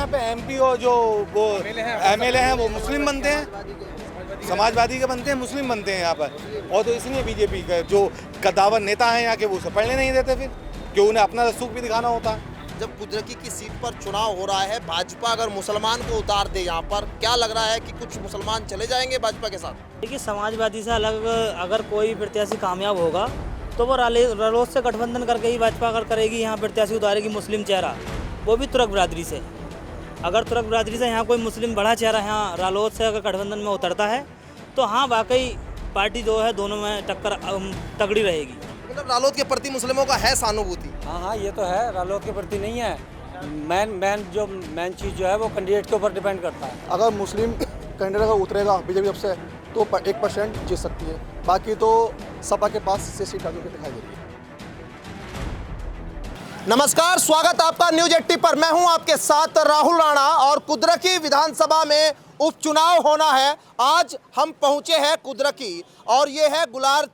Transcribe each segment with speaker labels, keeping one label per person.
Speaker 1: यहाँ पे एमपी और जो वो एमएलए हैं वो मुस्लिम बनते हैं, समाजवादी के बनते हैं, मुस्लिम बनते हैं यहाँ पर। और तो इसलिए बीजेपी का जो कद्दावर नेता हैं यहाँ के वो सब पढ़ने नहीं देते, फिर क्यों उन्हें अपना रसूख भी दिखाना होता है।
Speaker 2: जब कुद्रकी की सीट पर चुनाव हो रहा है, भाजपा अगर मुसलमान को उतार दे यहाँ पर, क्या लग रहा है कि कुछ मुसलमान चले जाएंगे भाजपा के साथ?
Speaker 3: देखिए, समाजवादी से अलग अगर कोई प्रत्याशी कामयाब होगा तो वो रालोद से गठबंधन करके ही भाजपा अगर करेगी, यहाँ प्रत्याशी उतारेगी मुस्लिम चेहरा, वो भी तुर्क बिरादरी से। अगर तुर्क बिरादरी से यहाँ कोई मुस्लिम बड़ा चेहरा यहाँ रालोद से अगर गठबंधन में उतरता है तो हाँ, वाकई पार्टी जो है दोनों में टक्कर तगड़ी रहेगी।
Speaker 2: मतलब रालोद के प्रति मुस्लिमों का है सहानुभूति?
Speaker 4: हाँ, ये तो है, रालोद के प्रति नहीं है। मेन चीज़ जो है वो कैंडिडेट के ऊपर डिपेंड करता है।
Speaker 5: अगर मुस्लिम कैंडिडेट अगर उतरेगा बीजेपी अब से तो 1% जीत सकती है, बाकी तो सपा के पास से सीट आगे दिखाई दे रही है।
Speaker 2: नमस्कार, स्वागत आपका न्यूज 80 पर। मैं हूं आपके साथ राहुल राणा और कुद्रकी विधानसभा में उपचुनाव होना है। आज हम पहुंचे हैं कुद्रकी और ये है गुलार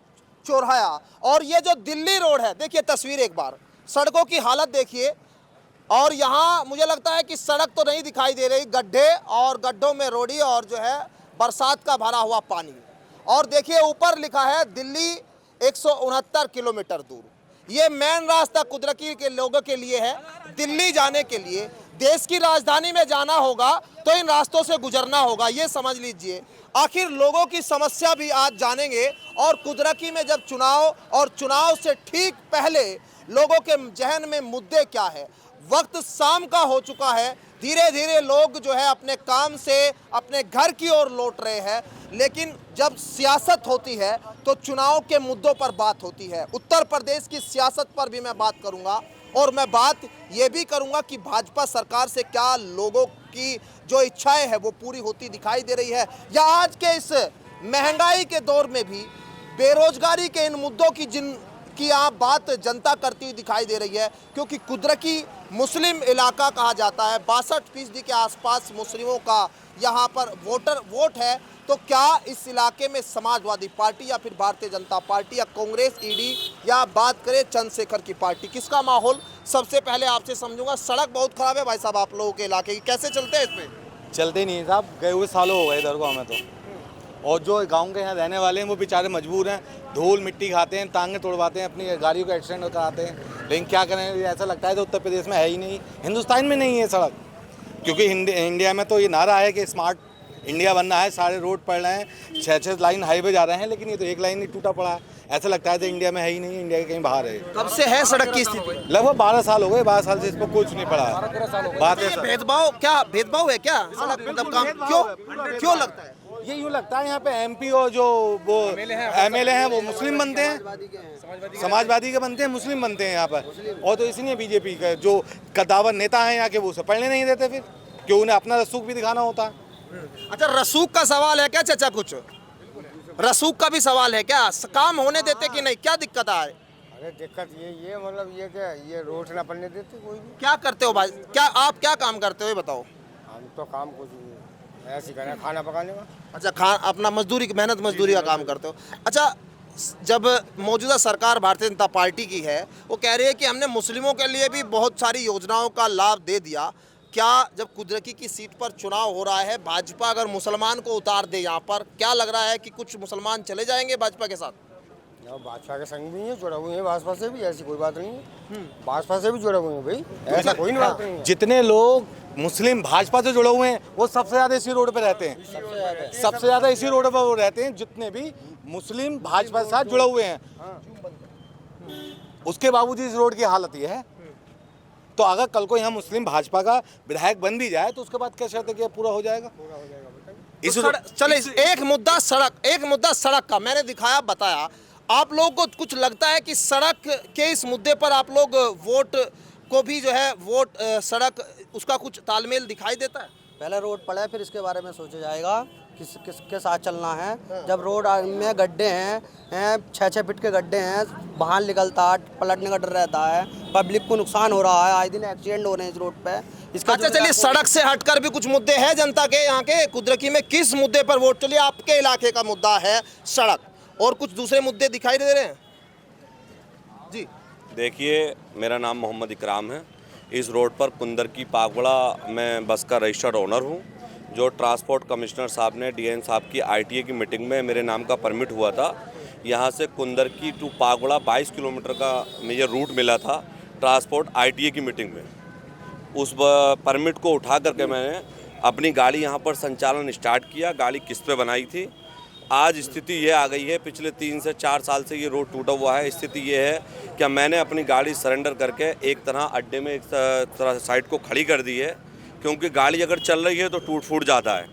Speaker 2: चौराहा और ये जो दिल्ली रोड है, देखिए तस्वीर एक बार, सड़कों की हालत देखिए। और यहाँ मुझे लगता है कि सड़क तो नहीं दिखाई दे रही, गड्ढे और गड्ढों में रोड़ी और जो है बरसात का भरा हुआ पानी। और देखिए ऊपर लिखा है दिल्ली 169 किलोमीटर दूर। ये मेन रास्ता कुद्रकी के लोगों के लिए है। दिल्ली जाने के लिए, देश की राजधानी में जाना होगा तो इन रास्तों से गुजरना होगा, ये समझ लीजिए। आखिर लोगों की समस्या भी आज जानेंगे। और कुद्रकी में जब चुनाव और चुनाव से ठीक पहले लोगों के जहन में मुद्दे क्या है, वक्त शाम का हो चुका है, धीरे धीरे लोग जो है अपने काम से अपने घर की ओर लौट रहे हैं। लेकिन जब सियासत होती है तो चुनाव के मुद्दों पर बात होती है। उत्तर प्रदेश की सियासत पर भी मैं बात करूंगा और मैं बात ये भी करूंगा कि भाजपा सरकार से क्या लोगों की जो इच्छाएं हैं वो पूरी होती दिखाई दे रही है, या आज के इस महंगाई के दौर में भी बेरोजगारी के इन मुद्दों की जिनकी आप बात जनता करती हुई दिखाई दे रही है। क्योंकि कुद्रकी मुस्लिम इलाका कहा जाता है, 62% के आसपास मुस्लिमों का यहाँ पर वोट है। तो क्या इस इलाके में समाजवादी पार्टी या फिर भारतीय जनता पार्टी या कांग्रेस, ईडी, या बात करें चंद्रशेखर की पार्टी, किसका माहौल? सबसे पहले आपसे समझूंगा, सड़क बहुत खराब है भाई साहब आप लोगों के इलाके की, कैसे चलते हैं इसमें?
Speaker 1: चलते नहीं साहब, गए हुए सालों हो गए इधर को हमें तो। और जो गांव के यहाँ रहने वाले हैं वो बेचारे मजबूर हैं, धूल मिट्टी खाते हैं, टांगें तोड़वाते हैं, अपनी गाड़ियों का एक्सीडेंट कराते हैं। लेकिन क्या करें, ऐसा लगता है तो उत्तर प्रदेश में है ही नहीं, हिंदुस्तान में नहीं है सड़क। क्योंकि इंडिया में तो ये नारा है कि स्मार्ट इंडिया बनना है, सारे रोड पड़ रहे हैं, 6 लाइन हाईवे जा रहे हैं, लेकिन ये तो एक लाइन ही टूटा पड़ा है। ऐसा लगता है तो इंडिया में है ही नहीं, इंडिया के कहीं बाहर है।
Speaker 2: कब से है सड़क की स्थिति?
Speaker 1: लगभग 12 साल हो गए, 12 साल से इस पर कुछ नहीं पड़ा है। बात है
Speaker 2: भेदभाव, क्या भेदभाव है क्या सड़क मतलब काम? क्यों लगता है?
Speaker 1: ये यूँ लगता है यहाँ पे एमपी और जो वो एमएलए हैं वो मुस्लिम बनते हैं, समाजवादी के बनते हैं, मुस्लिम बनते हैं यहाँ पर। और तो इसलिए बीजेपी का जो कद्दावर नेता हैं यहाँ के वो सब पढ़ने नहीं देते, फिर क्यों उन्हें अपना रसूख भी दिखाना होता है।
Speaker 2: अच्छा, रसूख का सवाल है क्या चाचा? कुछ रसूख का भी सवाल है क्या? काम होने देते कि नहीं, क्या दिक्कत है?
Speaker 6: अरे दिक्कत ये मतलब ये क्या, ये रोड ना बनने देते कोई भी।
Speaker 2: क्या करते हो भाई, क्या आप क्या काम करते हो ये बताओ?
Speaker 6: हम तो काम कुछ ऐसे करना, खाना पकाने का।
Speaker 2: अच्छा, अपना मजदूरी, मेहनत मजदूरी का काम करते हो। अच्छा, जब मौजूदा सरकार भारतीय जनता पार्टी की है, वो कह रही है कि हमने मुस्लिमों के लिए भी बहुत सारी योजनाओं का लाभ दे दिया, क्या जब कुद्रकी की सीट पर चुनाव हो रहा है, भाजपा अगर मुसलमान को उतार दे यहाँ पर, क्या लग रहा है कि कुछ मुसलमान चले जाएंगे भाजपा के साथ?
Speaker 6: भाजपा के संग भी है, जुड़े हुए हैं भाजपा से भी, ऐसी कोई बात नहीं है। भाजपा से भी जुड़े हुए हैं भाई, ऐसा कोई नहीं बात नहीं है।
Speaker 1: जितने लोग मुस्लिम भाजपा से जुड़े हुए हैं वो सबसे ज्यादा इसी रोड पे रहते हैं, सबसे ज्यादा इसी रोड पर वो रहते हैं जितने भी मुस्लिम भाजपा के साथ जुड़े हुए हैं। उसके बावजूद इस रोड की हालत ये है। तो अगर कल को यहाँ मुस्लिम भाजपा का विधायक बन भी जाए तो उसके बाद क्या शर्त है कि पूरा हो जाएगा?
Speaker 2: चले, एक मुद्दा सड़क का मैंने दिखाया, बताया। आप लोगों को कुछ लगता है कि सड़क के इस मुद्दे पर आप लोग वोट को भी जो है सड़क उसका कुछ तालमेल दिखाई देता है?
Speaker 3: पहले रोड पड़ा है, फिर इसके बारे में सोचा जाएगा किसके साथ चलना है। जब रोड में गड्ढे हैं 6-6 फीट के गड्ढे हैं, बाहर निकलता है, पलटने का डर रहता है, पब्लिक को नुकसान हो रहा है, आए दिन एक्सीडेंट हो रहे हैं इस रोड पे। इसका
Speaker 2: अच्छा चलिए, सड़क से हटकर भी कुछ मुद्दे हैं जनता के यहाँ के कुद्रकी में, किस मुद्दे पर वोट? चलिए, आपके इलाके का मुद्दा है सड़क, और कुछ दूसरे मुद्दे दिखाई दे रहे हैं जी?
Speaker 7: देखिए, मेरा नाम मोहम्मद इकराम है इस रोड पर कुंदर की पागवड़ा मैं बस का रजिस्टर्ड ओनर हूँ। जो ट्रांसपोर्ट कमिश्नर साहब ने डीएन साहब की आईटीए की मीटिंग में मेरे नाम का परमिट हुआ था। यहाँ से कुंदर की टू पागवड़ा 22 किलोमीटर का मुझे रूट मिला था ट्रांसपोर्ट आईटीए की मीटिंग में। उस परमिट को उठा करके मैंने अपनी गाड़ी यहाँ पर संचालन स्टार्ट किया। गाड़ी किस्त पे बनाई थी। आज स्थिति ये आ गई है, पिछले 3 से 4 साल से ये रोड टूटा हुआ है। स्थिति ये है कि मैंने अपनी गाड़ी सरेंडर करके एक तरह अड्डे में एक तरह साइड को खड़ी कर दी है, क्योंकि गाड़ी अगर चल रही है तो टूट फूट जाता है।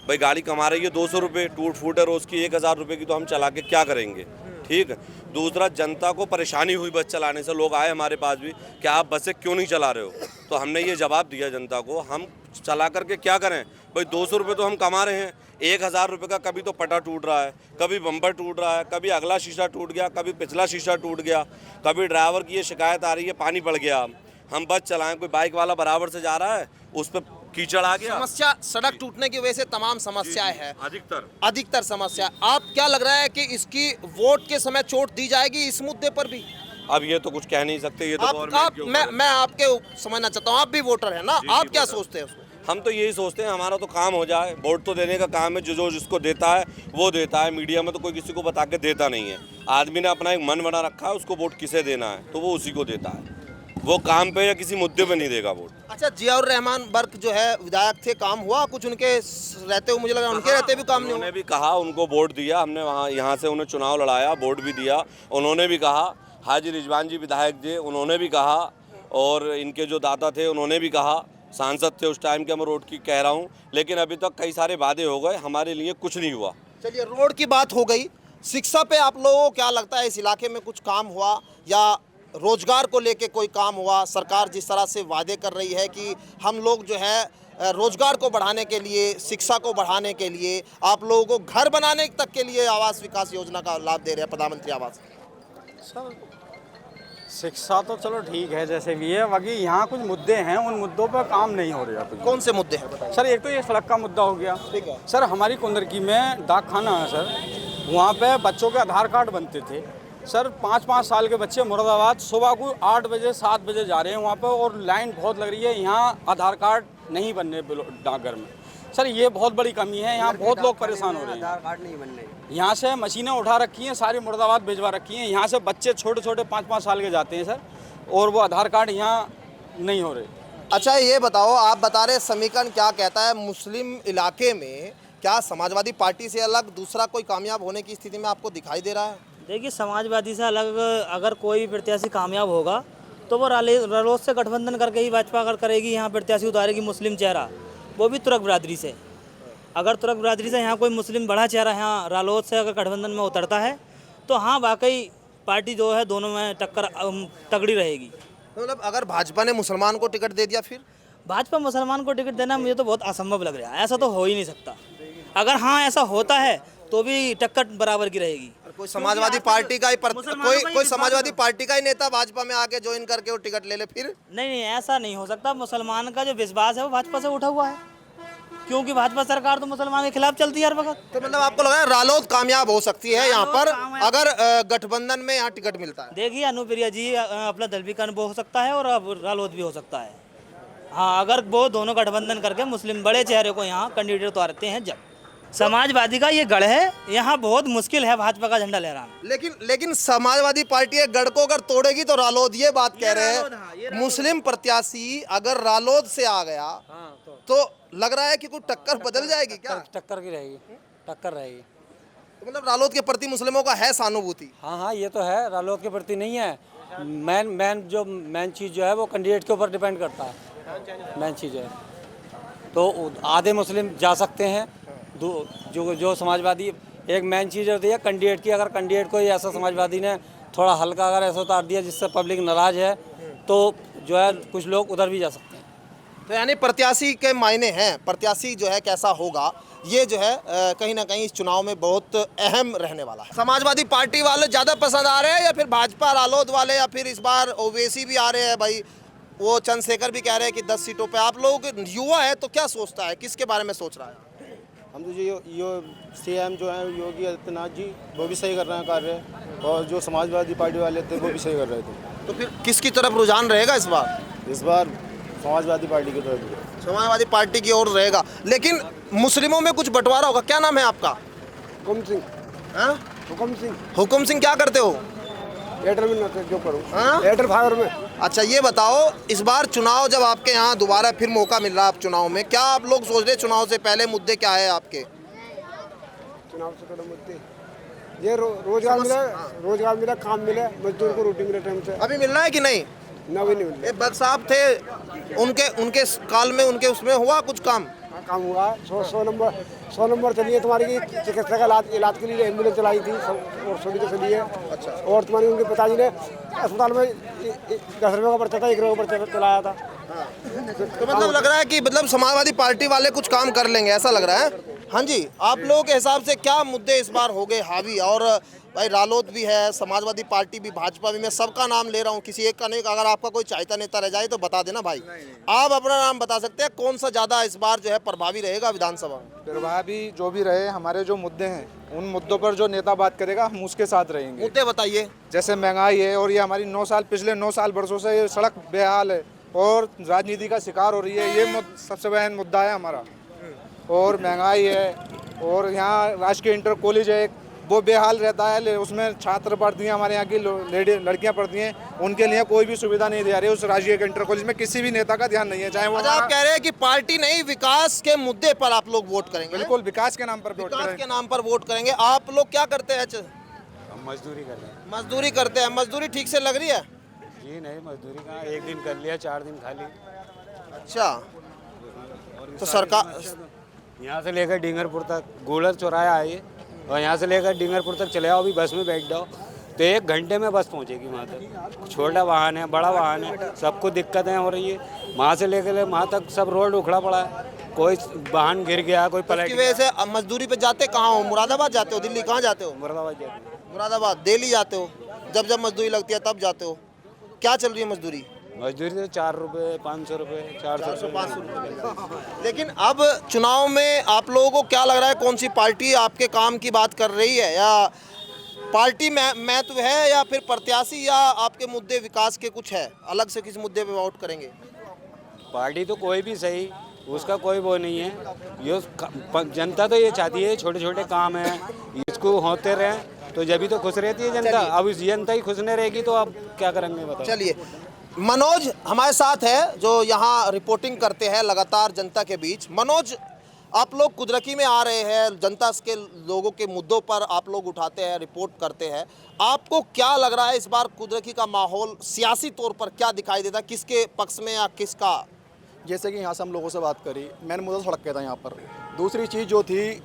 Speaker 7: भाई गाड़ी कमा रही है 200 रुपये, टूट फूट है रोज़ की 1000 रुपये की, तो हम चला के क्या करेंगे। ठीक है। दूसरा, जनता को परेशानी हुई बस चलाने से। लोग आए हमारे पास भी कि आप बसें क्यों नहीं चला रहे हो, तो हमने ये जवाब दिया जनता को, हम चला करके क्या करें भाई। 200 रुपये तो हम कमा रहे हैं, 1000 रुपये का कभी तो पटा टूट रहा है, कभी बम्पर टूट रहा है, कभी अगला शीशा टूट गया, कभी पिछला शीशा टूट गया, कभी ड्राइवर की ये शिकायत आ रही है पानी पड़ गया। हम बस चलाएं, कोई बाइक वाला बराबर से जा रहा है, उस पर कीचड़ आ गया।
Speaker 2: समस्या सड़क टूटने की वजह से तमाम समस्याएं हैं,
Speaker 7: अधिकतर
Speaker 2: समस्या। आप क्या लग रहा है कि इसकी वोट के समय चोट दी जाएगी इस मुद्दे पर भी?
Speaker 7: अब ये तो कुछ कह नहीं सकते, ये तो
Speaker 2: आप
Speaker 7: गवर्नमेंट के ऊपर है।
Speaker 2: मैं आपके समझना चाहता हूँ, आप भी वोटर हैं ना,
Speaker 7: जी,
Speaker 2: आप
Speaker 7: जी,
Speaker 2: क्या
Speaker 7: वोटर।
Speaker 2: सोचते हैं उसमें?
Speaker 7: हम तो यही सोचते हैं हमारा तो काम हो जाए। वोट तो देने का काम है, जो जिसको देता है वो देता है। मीडिया में तो कोई किसी को बता के देता नहीं है। आदमी ने अपना एक मन बना रखा है, उसको वोट किसे देना है तो वो उसी को देता है। वो काम पे या किसी मुद्दे पे नहीं देगा वोट।
Speaker 2: अच्छा, जियाउर रहमान बर्क जो है विधायक थे, काम हुआ कुछ उनके रहते हुए? मुझे लगा उनके रहते भी काम नहीं
Speaker 7: उन्होंने
Speaker 2: हुआ।
Speaker 7: भी कहा, उनको वोट दिया हमने, वहाँ यहाँ से उन्हें चुनाव लड़ाया, वोट भी दिया। उन्होंने भी कहा, हाजी रिजवान जी विधायक जी उन्होंने भी कहा, और इनके जो दादा थे उन्होंने भी कहा, सांसद थे उस टाइम के, मैं रोड की कह रहा हूँ। लेकिन अभी तक कई सारे वादे हो गए, हमारे लिए कुछ नहीं हुआ।
Speaker 2: चलिए, रोड की बात हो गई, शिक्षा पे आप लोगों को क्या लगता है इस इलाके में कुछ काम हुआ, या रोजगार को लेके कोई काम हुआ? सरकार जिस तरह से वादे कर रही है कि हम लोग जो है रोजगार को बढ़ाने के लिए, शिक्षा को बढ़ाने के लिए, आप लोगों को घर बनाने तक के लिए आवास विकास योजना का लाभ दे रहे हैं, प्रधानमंत्री आवास।
Speaker 4: सर शिक्षा तो चलो ठीक है जैसे भी है, बाकी यहाँ कुछ मुद्दे हैं, उन मुद्दों पर काम नहीं हो रहा कुछ।
Speaker 2: कौन से मुद्दे हैं बताइए?
Speaker 4: सर एक तो ये सड़क का मुद्दा हो गया।
Speaker 2: ठीक है।
Speaker 4: सर हमारी कुंदरकी में डाक खाना है सर, वहाँ पे बच्चों के आधार कार्ड बनते थे। सर 5-5 साल के बच्चे मुरादाबाद सुबह को 8 बजे 7 बजे जा रहे हैं वहाँ पे, और लाइन बहुत लग रही है। यहाँ आधार कार्ड नहीं बनने डाकघर में। सर ये बहुत बड़ी कमी है, यहाँ बहुत लोग परेशान हो रहे हैं।
Speaker 6: आधार कार्ड नहीं बनने।
Speaker 4: यहाँ से मशीनें उठा रखी हैं, सारी मुरादाबाद भिजवा रखी हैं। यहाँ से बच्चे छोटे छोटे 5-5 साल के जाते हैं सर, और वो आधार कार्ड यहाँ नहीं हो रहे।
Speaker 2: अच्छा, ये बताओ, आप बता रहे समीकरण क्या कहता है, मुस्लिम इलाके में क्या समाजवादी पार्टी से अलग दूसरा कोई कामयाब होने की स्थिति में आपको दिखाई दे रहा है?
Speaker 3: देखिए, समाजवादी से अलग अगर कोई प्रत्याशी कामयाब होगा तो वो रालोद से गठबंधन करके ही भाजपा अगर करेगी, यहाँ प्रत्याशी उतारेगी मुस्लिम चेहरा, वो भी तुर्क बिरादरी से। अगर तुर्क बिरादरी से यहाँ कोई मुस्लिम बड़ा चेहरा यहाँ रालोद से अगर गठबंधन में उतरता है तो हाँ, वाकई पार्टी जो है दोनों में टक्कर तगड़ी रहेगी।
Speaker 2: मतलब अगर भाजपा ने मुसलमान को टिकट दे दिया, फिर
Speaker 3: भाजपा मुसलमान को टिकट देना मुझे तो बहुत असंभव लग रहा है। ऐसा तो हो ही नहीं सकता। अगर हाँ ऐसा होता है तो भी टक्कर बराबर की रहेगी।
Speaker 2: कोई समाजवादी पार्टी का ही कोई समाजवादी पार्टी का ही नेता भाजपा में आके ज्वाइन करके वो टिकट ले ले फिर?
Speaker 3: नहीं, ऐसा नहीं हो सकता। मुसलमान का जो विश्वास है वो भाजपा से उठा हुआ है, क्योंकि भाजपा सरकार तो मुसलमान के खिलाफ चलती है हर वक्त।
Speaker 2: तो मतलब आपको लग रहा है रालोद कामयाब हो सकती है यहाँ पर अगर गठबंधन में यहाँ टिकट मिलता है?
Speaker 3: देखिए, अनुप्रिया जी अपना दल भी वो हो सकता है और अब रालोद भी हो सकता है। हाँ, अगर वो दोनों गठबंधन करके मुस्लिम बड़े चेहरे को यहाँ कैंडिडेट उतारते हैं। जब समाजवादी का ये गढ़ है, यहाँ बहुत मुश्किल है भाजपा का झंडा लहराना।
Speaker 2: लेकिन समाजवादी पार्टी एक गढ़ को अगर तोड़ेगी तो रालोद, ये बात कह रहे हैं। मुस्लिम प्रत्याशी अगर रालोद से आ गया तो लग रहा है कि कुछ टक्कर बदल जाएगी क्या?
Speaker 4: टक्कर की रहेगी, टक्कर रहेगी।
Speaker 2: तो मतलब रालोद के प्रति मुस्लिमों का है सहानुभूति?
Speaker 4: हाँ, ये तो है, रालोद के प्रति नहीं है। मेन चीज़ जो है वो कैंडिडेट के ऊपर डिपेंड करता है। मेन चीज़ है तो आधे मुस्लिम जा सकते हैं, जो समाजवादी। एक मेन चीज़ होती है कैंडिडेट की। अगर कैंडिडेट को ऐसा समाजवादी ने थोड़ा हल्का अगर ऐसा उतार दिया जिससे पब्लिक नाराज़ है, तो जो है कुछ लोग उधर भी जा सकते हैं।
Speaker 2: तो यानी प्रत्याशी के मायने हैं, प्रत्याशी जो है कैसा होगा ये जो है कहीं ना कहीं इस चुनाव में बहुत अहम रहने वाला है। समाजवादी पार्टी वाले ज़्यादा पसंद आ रहे हैं या फिर भाजपा रालोद वाले, या फिर इस बार ओवैसी भी आ रहे हैं? भाई वो चंद्रशेखर भी कह रहे हैं कि 10 सीटों पे। आप लोग युवा है तो क्या सोचता है, किसके बारे में सोच रहा है?
Speaker 5: हम तो जो सीएम जो है योगी आदित्यनाथ जी, वो भी सही कर रहे हैं कार्य, और जो समाजवादी पार्टी वाले थे वो भी सही कर रहे थे।
Speaker 2: तो फिर किसकी तरफ रुझान रहेगा इस बार?
Speaker 5: इस बार समाजवादी पार्टी की तरफ
Speaker 2: समाजवादी पार्टी की ओर रहेगा, लेकिन मुस्लिमों में कुछ बंटवारा होगा। क्या नाम है आपका?
Speaker 6: हुकुम सिंह।
Speaker 2: हाँ?
Speaker 6: हुकुम सिंह।
Speaker 2: हुकुम सिंह, क्या करते हो?
Speaker 6: एयरटेल में जो करूँ,
Speaker 2: हाँ?
Speaker 6: एयरटेल फाइबर में।
Speaker 2: अच्छा, ये बताओ, इस बार चुनाव जब आपके यहाँ दोबारा फिर मौका मिल रहा है आप चुनाव में, क्या आप लोग सोच रहे चुनाव से पहले मुद्दे क्या है आपके?
Speaker 6: चुनाव से पहले मुद्दे ये रोजगार मिले, रोजगार मिले, काम मिले, मजदूर को रोटी मिले टाइम से।
Speaker 2: अभी मिल रहा है कि नहीं?
Speaker 6: ना भी नहीं मिले।
Speaker 2: ये बग साहब थे, उनके काल में उनके उसमें हुआ कुछ काम?
Speaker 6: हाँ, काम हुआ है। 100 नंबर चली है तुम्हारी की चिकित्सा का इलाज के लिए एम्बुलेंस चलाई थी और सभी के चली है। अच्छा। और तुम्हारी उनके पिताजी ने अस्पताल में 10 रुपये का पर्चा था, 1 रुपये का पर्चा चलाया था।
Speaker 2: तो मतलब लग रहा है कि मतलब समाजवादी पार्टी वाले कुछ काम कर लेंगे, ऐसा लग रहा है। हाँ जी, आप लोगों के हिसाब से क्या मुद्दे इस बार हो गए हावी? और भाई रालोद भी है, समाजवादी पार्टी भी, भाजपा भी, मैं सबका नाम ले रहा हूँ, किसी एक का नहीं। अगर आपका कोई चाहता नेता रह जाए तो बता देना भाई। आप अपना नाम बता सकते हैं, कौन सा ज़्यादा इस बार जो है प्रभावी रहेगा विधानसभा में?
Speaker 8: प्रभावी जो भी रहे, हमारे जो मुद्दे हैं उन मुद्दों पर जो नेता बात करेगा हम उसके साथ रहेंगे।
Speaker 2: मुद्दे बताइए।
Speaker 8: जैसे महंगाई है, और ये हमारी 9 साल, पिछले 9 साल वर्षों से ये सड़क बेहाल है और राजनीति का शिकार हो रही है, ये सबसे बड़ा मुद्दा है हमारा। और महंगाई है, और यहाँ राजकीय इंटर कॉलेज है एक, वो बेहाल रहता है, उसमें छात्र पढ़ती हैं, हमारे यहाँ की लड़कियां पढ़ती हैं, उनके लिए कोई भी सुविधा नहीं दे रही है। उस राजकीय इंटर कॉलेज में किसी भी नेता का ध्यान नहीं है, चाहे वो।
Speaker 2: अच्छा, आप कह रहे हैं कि पार्टी नहीं, विकास के मुद्दे पर आप लोग वोट करेंगे?
Speaker 8: बिल्कुल, विकास के नाम पर वोट
Speaker 2: विकास
Speaker 8: करें।
Speaker 2: के नाम पर वोट करेंगे। आप लोग क्या करते हैं?
Speaker 9: मजदूरी कर रहे हैं।
Speaker 2: मजदूरी करते हैं। मजदूरी ठीक से लग रही है?
Speaker 9: जी नहीं, मजदूरी कहाँ, 1 दिन कर लिया, 4 दिन खा ली।
Speaker 2: अच्छा, तो सरकार
Speaker 9: यहाँ से लेकर डिंगरपुर तक गोलर चौराया है ये, और यहाँ से लेकर डिंगरपुर तक चले आओ, अभी बस में बैठ जाओ तो 1 घंटे में बस पहुँचेगी वहाँ तक। छोटा वाहन है, बड़ा वाहन है, सबको दिक्कतें हो रही है। वहाँ से लेकर वहाँ तक सब रोड उखड़ा पड़ा है, कोई वाहन गिर गया, कोई पलट
Speaker 2: की वजह से अब मजदूरी पे जाते कहाँ हो? मुरादाबाद जाते हो? दिल्ली कहाँ जाते हो?
Speaker 9: मुरादाबाद जाते हैं।
Speaker 2: मुरादाबाद, दिल्ली जाते हो? जब मजदूरी लगती है तब जाते हो? क्या चल रही है मजदूरी?
Speaker 9: मजदूरी तो 4 रुपये, 500 रुपये, 400
Speaker 2: 500। लेकिन अब चुनाव में आप लोगों को क्या लग रहा है, कौन सी पार्टी आपके काम की बात कर रही है, या पार्टी महत्व है, या फिर प्रत्याशी, या आपके मुद्दे विकास के कुछ है अलग से? किस मुद्दे पे वोट करेंगे?
Speaker 9: पार्टी तो कोई भी सही, उसका कोई वो नहीं है। ये जनता तो ये चाहती है छोटे छोटे काम हैं, इसको होते रहें तो जब भी तो खुश रहती है जनता। अब इस जनता ही खुश नहीं रहेगी तो अब क्या करेंगे बताओ।
Speaker 2: चलिए, मनोज हमारे साथ है जो यहाँ रिपोर्टिंग करते हैं लगातार जनता के बीच। मनोज, आप लोग कुदरकी में आ रहे हैं, जनता के लोगों के मुद्दों पर आप लोग उठाते हैं, रिपोर्ट करते हैं। आपको क्या लग रहा है इस बार कुदरकी का माहौल सियासी तौर पर क्या दिखाई देता है, किसके पक्ष में या किसका?
Speaker 5: जैसे कि यहाँ से हम लोगों से बात करी, मैंने मुद्दा सड़क का था यहाँ पर। दूसरी चीज़ जो थी,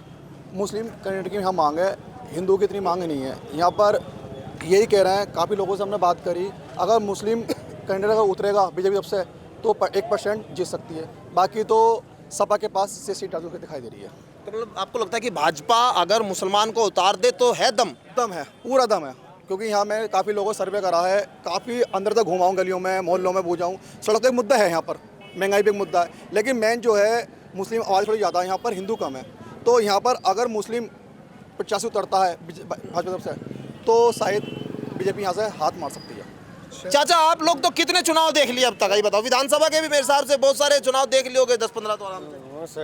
Speaker 5: मुस्लिम कैंडिडेट की यहाँ मांग है, हिंदू की इतनी मांग नहीं है। यहाँ पर यही कह रहे हैं, काफ़ी लोगों से हमने बात करी, अगर मुस्लिम कैंडिडेट अगर उतरेगा बीजेपी से तो 1% जीत सकती है, बाकी तो सपा के पास से सीट आजू के दिखाई दे रही है।
Speaker 2: तो मतलब आपको लगता है कि भाजपा अगर मुसलमान को उतार दे तो है दम?
Speaker 5: दम है, पूरा दम है। क्योंकि यहाँ मैं काफ़ी लोगों से सर्वे करा है, काफ़ी अंदर तक घुमा हूँ, गलियों में, मोहल्लों में पूछा हूँ। सड़क तो एक मुद्दा है यहाँ पर, महंगाई भी एक मुद्दा है, लेकिन मेन जो है मुस्लिम आवाज़ थोड़ी ज़्यादा है यहाँ पर, हिंदू कम है। तो यहाँ पर अगर मुस्लिम 85 उतरता है भाजपा तरफ से तो शायद बीजेपी यहाँ से हाथ मार सकती है।
Speaker 2: चाचा, आप लोग तो कितने चुनाव देख लिए अब तक, ये बताओ? विधानसभा के भी मेरे हिसाब से बहुत सारे चुनाव देख लिए होगे, 10-15 तो आराम से।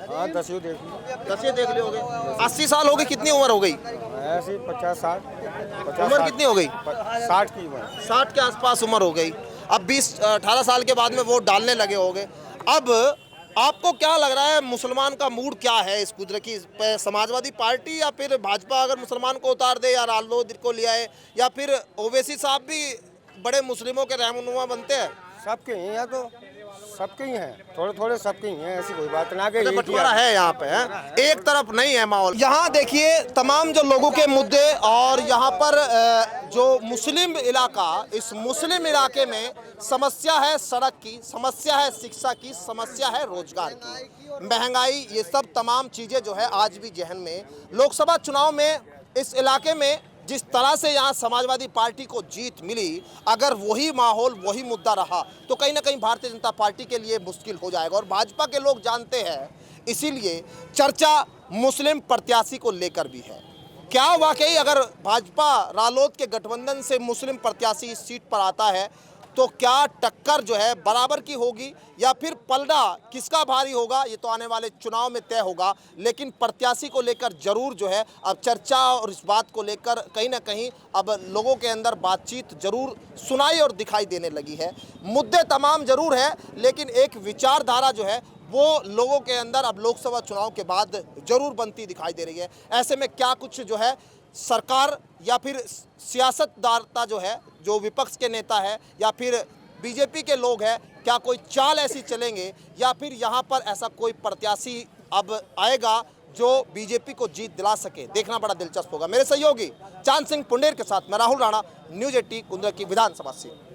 Speaker 6: हाँ, 10 ही देख ली।
Speaker 2: 10 देख लिए होगे। 80 साल हो गई, कितनी उम्र हो गई?
Speaker 6: ऐसे 50-60।
Speaker 2: उम्र कितनी हो गई?
Speaker 6: 60 की उम्र।
Speaker 2: 60 के आसपास उम्र हो गई। अब 20-18 साल के बाद में वोट डालने लगे होंगे। अब आपको क्या लग रहा है, मुसलमान का मूड क्या है इस कुदरती पे? समाजवादी पार्टी या फिर भाजपा अगर मुसलमान को उतार दे, या रालोद को ले आए, या फिर ओवैसी साहब भी बड़े मुस्लिमों के रहनुमा बनते हैं?
Speaker 6: सबके ही हैं, तो सबके ही हैं, थोड़े थोड़े सबके ही हैं, ऐसी कोई बात ना कि
Speaker 2: बंटवारा है यहाँ पे, है? एक तरफ नहीं है माहौल। यहाँ देखिए तमाम जो लोगों के मुद्दे, और यहाँ पर जो मुस्लिम इलाका, इस मुस्लिम इलाके में समस्या है सड़क की, समस्या है शिक्षा की, समस्या है रोजगार की, महंगाई, ये सब तमाम चीज़ें जो है आज भी जहन में। लोकसभा चुनाव में इस इलाके में जिस तरह से यहाँ समाजवादी पार्टी को जीत मिली, अगर वही माहौल, वही मुद्दा रहा तो कहीं ना कहीं भारतीय जनता पार्टी के लिए मुश्किल हो जाएगा। और भाजपा के लोग जानते हैं, इसीलिए चर्चा मुस्लिम प्रत्याशी को लेकर भी है। क्या वाकई अगर भाजपा रालोद के गठबंधन से मुस्लिम प्रत्याशी इस सीट पर आता है तो क्या टक्कर जो है बराबर की होगी या फिर पलड़ा किसका भारी होगा, ये तो आने वाले चुनाव में तय होगा। लेकिन प्रत्याशी को लेकर जरूर जो है अब चर्चा और इस बात को लेकर कहीं ना कहीं अब लोगों के अंदर बातचीत जरूर सुनाई और दिखाई देने लगी है। मुद्दे तमाम जरूर है, लेकिन एक विचारधारा जो है वो लोगों के अंदर अब लोकसभा चुनाव के बाद जरूर बनती दिखाई दे रही है। ऐसे में क्या कुछ जो है सरकार या फिर सियासतदारता जो है, जो विपक्ष के नेता है या फिर बीजेपी के लोग हैं, क्या कोई चाल ऐसी चलेंगे या फिर यहाँ पर ऐसा कोई प्रत्याशी अब आएगा जो बीजेपी को जीत दिला सके, देखना बड़ा दिलचस्प होगा। मेरे सहयोगी चांद सिंह पुंडेर के साथ मैं राहुल राणा, न्यूज़ 18 कुंदरकी विधानसभा से।